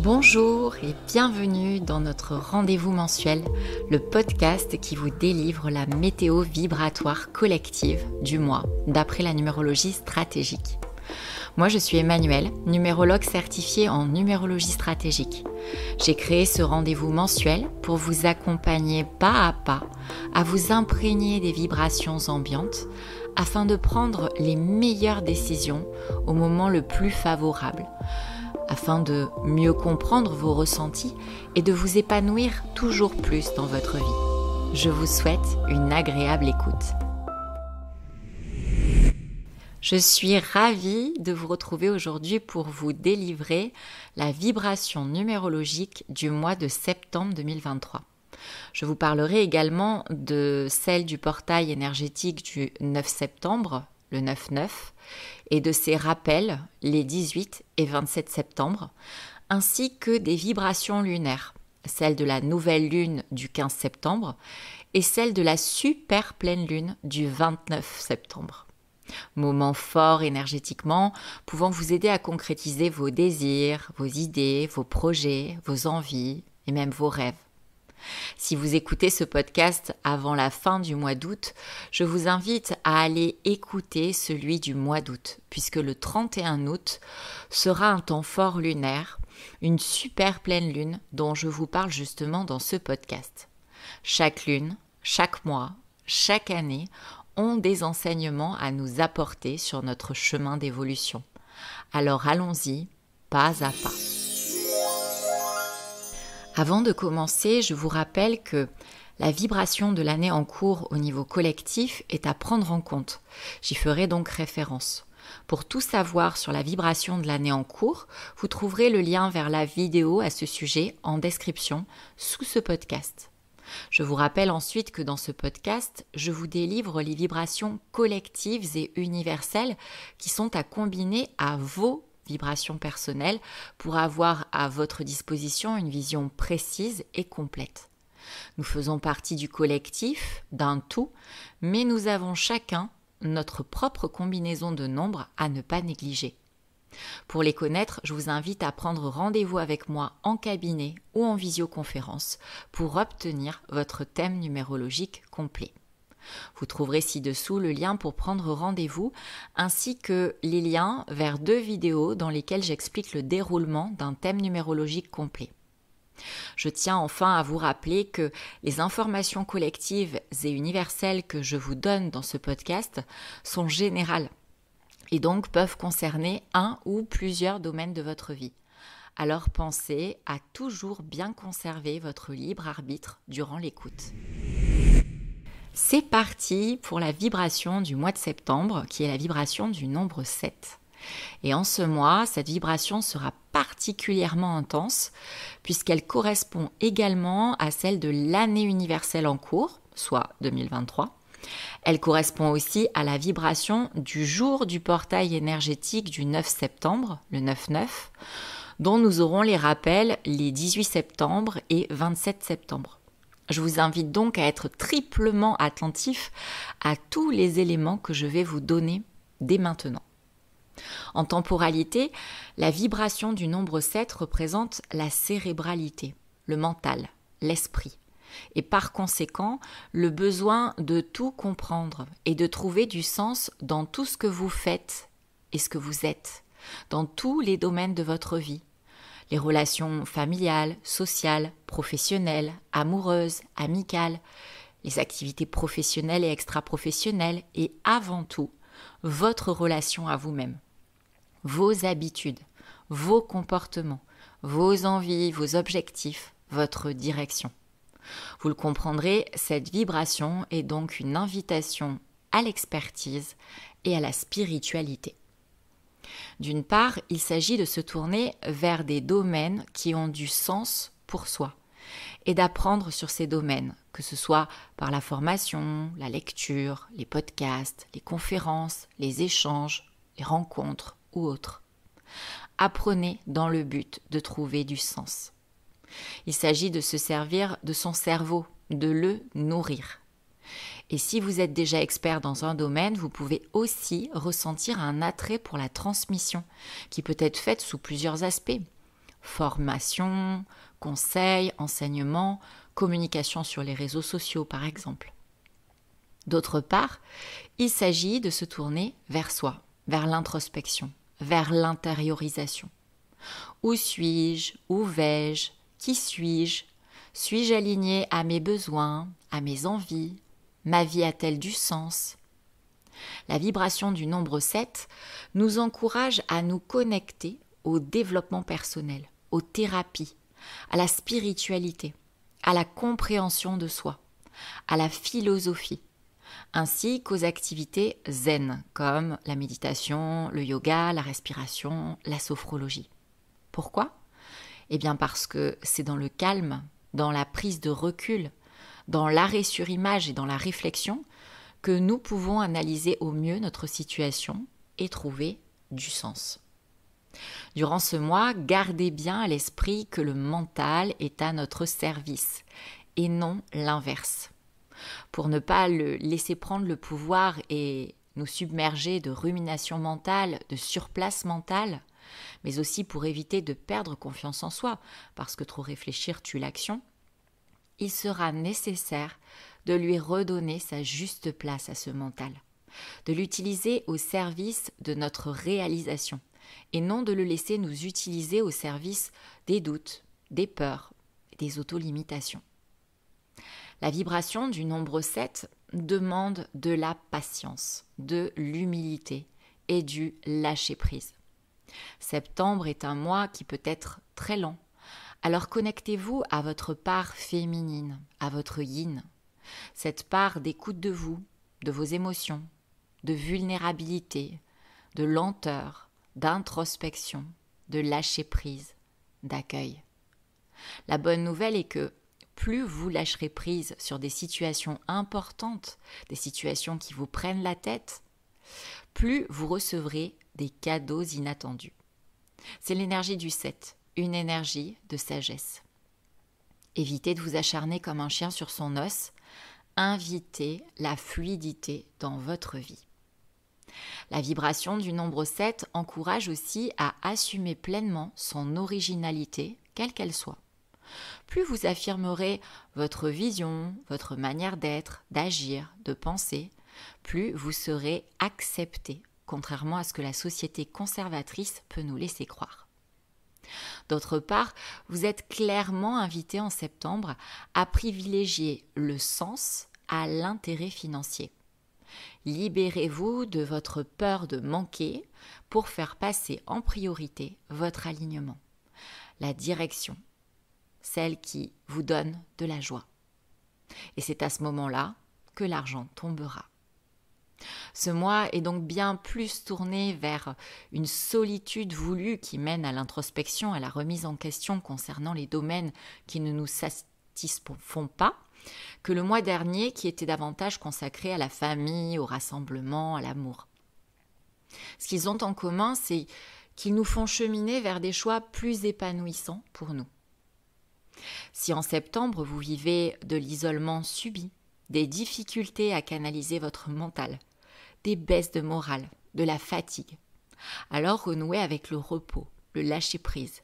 Bonjour et bienvenue dans notre rendez-vous mensuel, le podcast qui vous délivre la météo vibratoire collective du mois, d'après la numérologie stratégique. Moi, je suis Emmanuelle, numérologue certifiée en numérologie stratégique. J'ai créé ce rendez-vous mensuel pour vous accompagner pas à pas à vous imprégner des vibrations ambiantes afin de prendre les meilleures décisions au moment le plus favorable, afin de mieux comprendre vos ressentis et de vous épanouir toujours plus dans votre vie. Je vous souhaite une agréable écoute. Je suis ravie de vous retrouver aujourd'hui pour vous délivrer la vibration numérologique du mois de septembre 2023. Je vous parlerai également de celle du portail énergétique du 9 septembre, le 9-9, et de ses rappels les 18 et 27 septembre, ainsi que des vibrations lunaires, celle de la nouvelle lune du 15 septembre et celle de la super pleine lune du 29 septembre. Moment fort énergétiquement, pouvant vous aider à concrétiser vos désirs, vos idées, vos projets, vos envies et même vos rêves. Si vous écoutez ce podcast avant la fin du mois d'août, je vous invite à aller écouter celui du mois d'août, puisque le 31 août sera un temps fort lunaire, une super pleine lune dont je vous parle justement dans ce podcast. Chaque lune, chaque mois, chaque année ont des enseignements à nous apporter sur notre chemin d'évolution. Alors allons-y, pas à pas. Avant de commencer, je vous rappelle que la vibration de l'année en cours au niveau collectif est à prendre en compte. J'y ferai donc référence. Pour tout savoir sur la vibration de l'année en cours, vous trouverez le lien vers la vidéo à ce sujet en description sous ce podcast. Je vous rappelle ensuite que dans ce podcast, je vous délivre les vibrations collectives et universelles qui sont à combiner à vos vibrations personnelles pour avoir à votre disposition une vision précise et complète. Nous faisons partie du collectif, d'un tout, mais nous avons chacun notre propre combinaison de nombres à ne pas négliger. Pour les connaître, je vous invite à prendre rendez-vous avec moi en cabinet ou en visioconférence pour obtenir votre thème numérologique complet. Vous trouverez ci-dessous le lien pour prendre rendez-vous ainsi que les liens vers 2 vidéos dans lesquelles j'explique le déroulement d'un thème numérologique complet. Je tiens enfin à vous rappeler que les informations collectives et universelles que je vous donne dans ce podcast sont générales et donc peuvent concerner un ou plusieurs domaines de votre vie. Alors pensez à toujours bien conserver votre libre arbitre durant l'écoute. C'est parti pour la vibration du mois de septembre, qui est la vibration du nombre 7. Et en ce mois, cette vibration sera particulièrement intense, puisqu'elle correspond également à celle de l'année universelle en cours, soit 2023. Elle correspond aussi à la vibration du jour du portail énergétique du 9 septembre, le 9-9, dont nous aurons les rappels les 18 septembre et 27 septembre. Je vous invite donc à être triplement attentif à tous les éléments que je vais vous donner dès maintenant. En temporalité, la vibration du nombre 7 représente la cérébralité, le mental, l'esprit, et par conséquent, le besoin de tout comprendre et de trouver du sens dans tout ce que vous faites et ce que vous êtes, dans tous les domaines de votre vie. Les relations familiales, sociales, professionnelles, amoureuses, amicales, les activités professionnelles et extra-professionnelles et avant tout, votre relation à vous-même, vos habitudes, vos comportements, vos envies, vos objectifs, votre direction. Vous le comprendrez, cette vibration est donc une invitation à l'expertise et à la spiritualité. D'une part, il s'agit de se tourner vers des domaines qui ont du sens pour soi et d'apprendre sur ces domaines, que ce soit par la formation, la lecture, les podcasts, les conférences, les échanges, les rencontres ou autres. Apprenez dans le but de trouver du sens. Il s'agit de se servir de son cerveau, de le nourrir. Et si vous êtes déjà expert dans un domaine, vous pouvez aussi ressentir un attrait pour la transmission, qui peut être faite sous plusieurs aspects. formation, conseils, enseignements, communication sur les réseaux sociaux par exemple. D'autre part, il s'agit de se tourner vers soi, vers l'introspection, vers l'intériorisation. Où suis-je? Où vais-je? Qui suis-je? Suis-je aligné à mes besoins, à mes envies? Ma vie a-t-elle du sens? La vibration du nombre 7 nous encourage à nous connecter au développement personnel, aux thérapies, à la spiritualité, à la compréhension de soi, à la philosophie, ainsi qu'aux activités zen comme la méditation, le yoga, la respiration, la sophrologie. Pourquoi? Eh bien parce que c'est dans le calme, dans la prise de recul, dans l'arrêt sur image et dans la réflexion que nous pouvons analyser au mieux notre situation et trouver du sens. Durant ce mois, gardez bien à l'esprit que le mental est à notre service et non l'inverse. Pour ne pas le laisser prendre le pouvoir et nous submerger de rumination mentale, de surplace mentale, mais aussi pour éviter de perdre confiance en soi, parce que trop réfléchir tue l'action, il sera nécessaire de lui redonner sa juste place à ce mental, de l'utiliser au service de notre réalisation, et non de le laisser nous utiliser au service des doutes, des peurs, des autolimitations. La vibration du nombre 7 demande de la patience, de l'humilité et du lâcher-prise. Septembre est un mois qui peut être très lent, alors connectez-vous à votre part féminine, à votre yin, cette part d'écoute de vous, de vos émotions, de vulnérabilité, de lenteur, d'introspection, de lâcher-prise, d'accueil. La bonne nouvelle est que plus vous lâcherez prise sur des situations importantes, des situations qui vous prennent la tête, plus vous recevrez des cadeaux inattendus. C'est l'énergie du 7, une énergie de sagesse. Évitez de vous acharner comme un chien sur son os, invitez la fluidité dans votre vie. La vibration du nombre 7 encourage aussi à assumer pleinement son originalité, quelle qu'elle soit. Plus vous affirmerez votre vision, votre manière d'être, d'agir, de penser, plus vous serez accepté, contrairement à ce que la société conservatrice peut nous laisser croire. D'autre part, vous êtes clairement invité en septembre à privilégier le sens à l'intérêt financier. Libérez-vous de votre peur de manquer pour faire passer en priorité votre alignement, la direction, celle qui vous donne de la joie. Et c'est à ce moment-là que l'argent tombera. Ce mois est donc bien plus tourné vers une solitude voulue qui mène à l'introspection, à la remise en question concernant les domaines qui ne nous satisfont pas, que le mois dernier qui était davantage consacré à la famille, au rassemblement, à l'amour. Ce qu'ils ont en commun, c'est qu'ils nous font cheminer vers des choix plus épanouissants pour nous. Si en septembre vous vivez de l'isolement subi, des difficultés à canaliser votre mental, des baisses de morale, de la fatigue, alors renouez avec le repos, le lâcher-prise,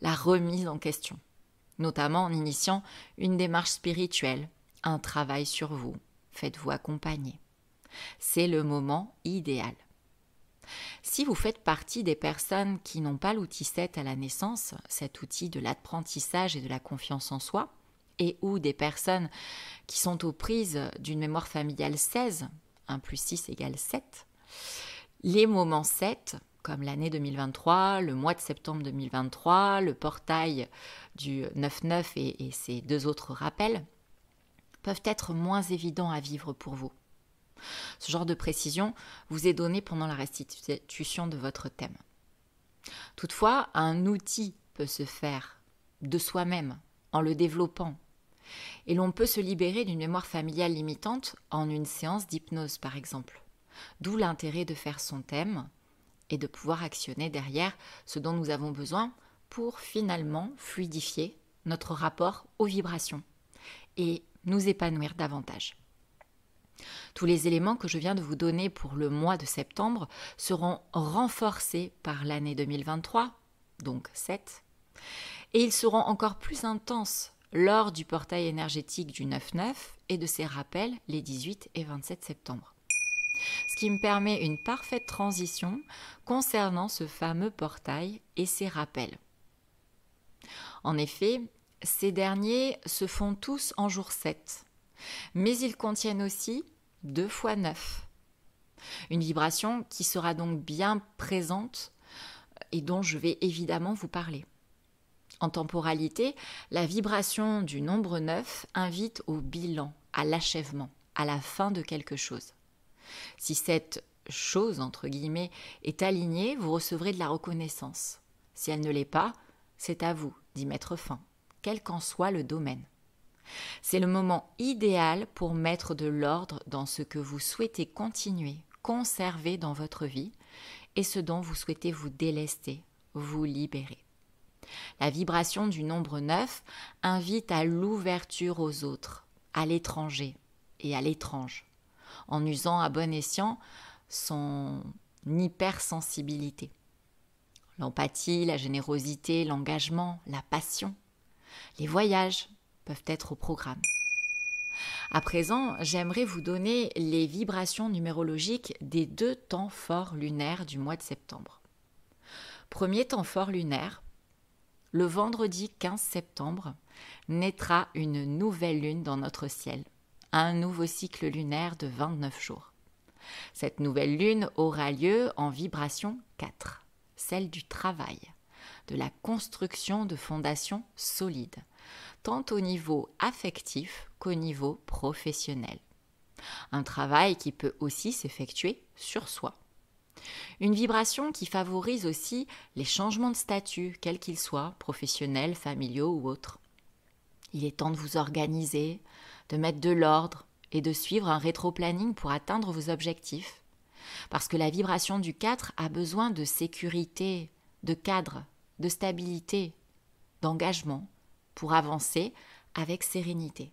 la remise en question, notamment en initiant une démarche spirituelle, un travail sur vous, faites-vous accompagner. C'est le moment idéal. Si vous faites partie des personnes qui n'ont pas l'outil 7 à la naissance, cet outil de l'apprentissage et de la confiance en soi, et ou des personnes qui sont aux prises d'une mémoire familiale 16, 1 plus 6 égale 7, les moments 7, comme l'année 2023, le mois de septembre 2023, le portail du 9-9 et ces deux autres rappels, peuvent être moins évidents à vivre pour vous. Ce genre de précision vous est donné pendant la restitution de votre thème. Toutefois, un outil peut se faire de soi-même en le développant. Et l'on peut se libérer d'une mémoire familiale limitante en une séance d'hypnose, par exemple. D'où l'intérêt de faire son thème et de pouvoir actionner derrière ce dont nous avons besoin pour finalement fluidifier notre rapport aux vibrations et nous épanouir davantage. Tous les éléments que je viens de vous donner pour le mois de septembre seront renforcés par l'année 2023, donc 7, Et ils seront encore plus intenses lors du portail énergétique du 9-9 et de ses rappels les 18 et 27 septembre. Ce qui me permet une parfaite transition concernant ce fameux portail et ses rappels. En effet, ces derniers se font tous en jour 7, mais ils contiennent aussi 2 x 9. Une vibration qui sera donc bien présente et dont je vais évidemment vous parler. En temporalité, la vibration du nombre 9 invite au bilan, à l'achèvement, à la fin de quelque chose. Si cette chose, entre guillemets, est alignée, vous recevrez de la reconnaissance. Si elle ne l'est pas, c'est à vous d'y mettre fin, quel qu'en soit le domaine. C'est le moment idéal pour mettre de l'ordre dans ce que vous souhaitez continuer, conserver dans votre vie et ce dont vous souhaitez vous délester, vous libérer. La vibration du nombre 9 invite à l'ouverture aux autres, à l'étranger et à l'étrange, en usant à bon escient son hypersensibilité. L'empathie, la générosité, l'engagement, la passion, les voyages peuvent être au programme. À présent, j'aimerais vous donner les vibrations numérologiques des 2 temps forts lunaires du mois de septembre. Premier temps fort lunaire, le vendredi 15 septembre, naîtra une nouvelle lune dans notre ciel, un nouveau cycle lunaire de 29 jours. Cette nouvelle lune aura lieu en vibration 4, celle du travail, de la construction de fondations solides, tant au niveau affectif qu'au niveau professionnel. Un travail qui peut aussi s'effectuer sur soi. Une vibration qui favorise aussi les changements de statut, quels qu'ils soient, professionnels, familiaux ou autres. Il est temps de vous organiser, de mettre de l'ordre et de suivre un rétro-planning pour atteindre vos objectifs. Parce que la vibration du 4 a besoin de sécurité, de cadre, de stabilité, d'engagement pour avancer avec sérénité.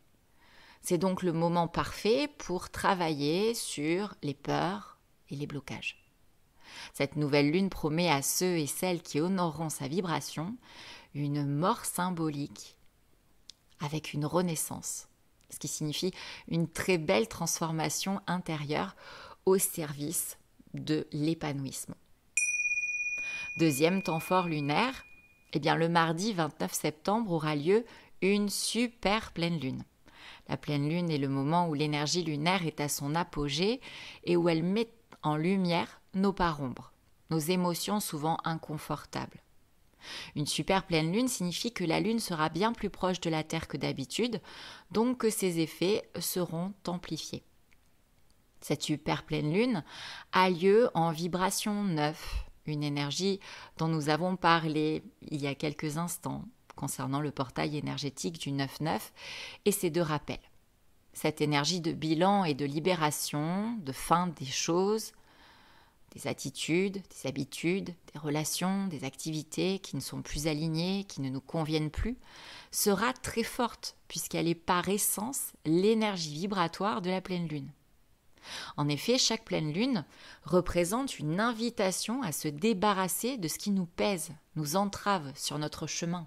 C'est donc le moment parfait pour travailler sur les peurs et les blocages. Cette nouvelle lune promet à ceux et celles qui honoreront sa vibration une mort symbolique avec une renaissance, ce qui signifie une très belle transformation intérieure au service de l'épanouissement. Deuxième temps fort lunaire, le mardi 29 septembre aura lieu une super pleine lune. La pleine lune est le moment où l'énergie lunaire est à son apogée et où elle met en lumière nos parts ombres, nos émotions souvent inconfortables. Une super pleine lune signifie que la lune sera bien plus proche de la Terre que d'habitude, donc que ses effets seront amplifiés. Cette super pleine lune a lieu en vibration 9, une énergie dont nous avons parlé il y a quelques instants concernant le portail énergétique du 9-9 et ses 2 rappels. Cette énergie de bilan et de libération, de fin des choses, des attitudes, des habitudes, des relations, des activités qui ne sont plus alignées, qui ne nous conviennent plus, sera très forte puisqu'elle est par essence l'énergie vibratoire de la pleine lune. En effet, chaque pleine lune représente une invitation à se débarrasser de ce qui nous pèse, nous entrave sur notre chemin.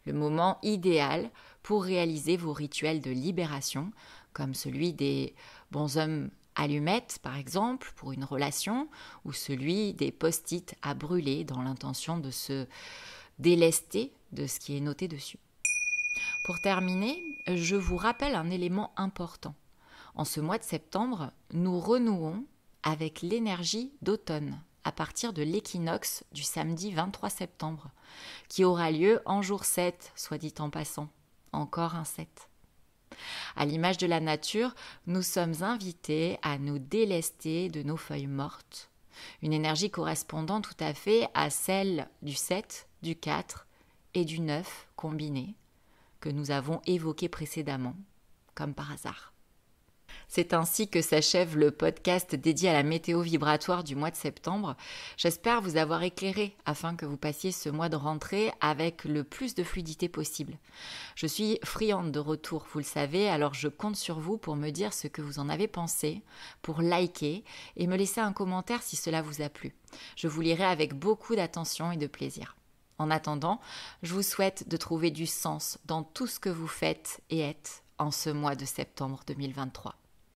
Le moment idéal pour réaliser vos rituels de libération, comme celui des bonshommes allumettes par exemple pour une relation, ou celui des post-it à brûler dans l'intention de se délester de ce qui est noté dessus. Pour terminer, je vous rappelle un élément important. En ce mois de septembre, nous renouons avec l'énergie d'automne à partir de l'équinoxe du samedi 23 septembre, qui aura lieu en jour 7, soit dit en passant. Encore un 7. À l'image de la nature, nous sommes invités à nous délester de nos feuilles mortes, une énergie correspondant tout à fait à celle du 7, du 4 et du 9 combinés, que nous avons évoqués précédemment, comme par hasard. C'est ainsi que s'achève le podcast dédié à la météo vibratoire du mois de septembre. J'espère vous avoir éclairé afin que vous passiez ce mois de rentrée avec le plus de fluidité possible. Je suis friande de retour, vous le savez, alors je compte sur vous pour me dire ce que vous en avez pensé, pour liker et me laisser un commentaire si cela vous a plu. Je vous lirai avec beaucoup d'attention et de plaisir. En attendant, je vous souhaite de trouver du sens dans tout ce que vous faites et êtes en ce mois de septembre 2023.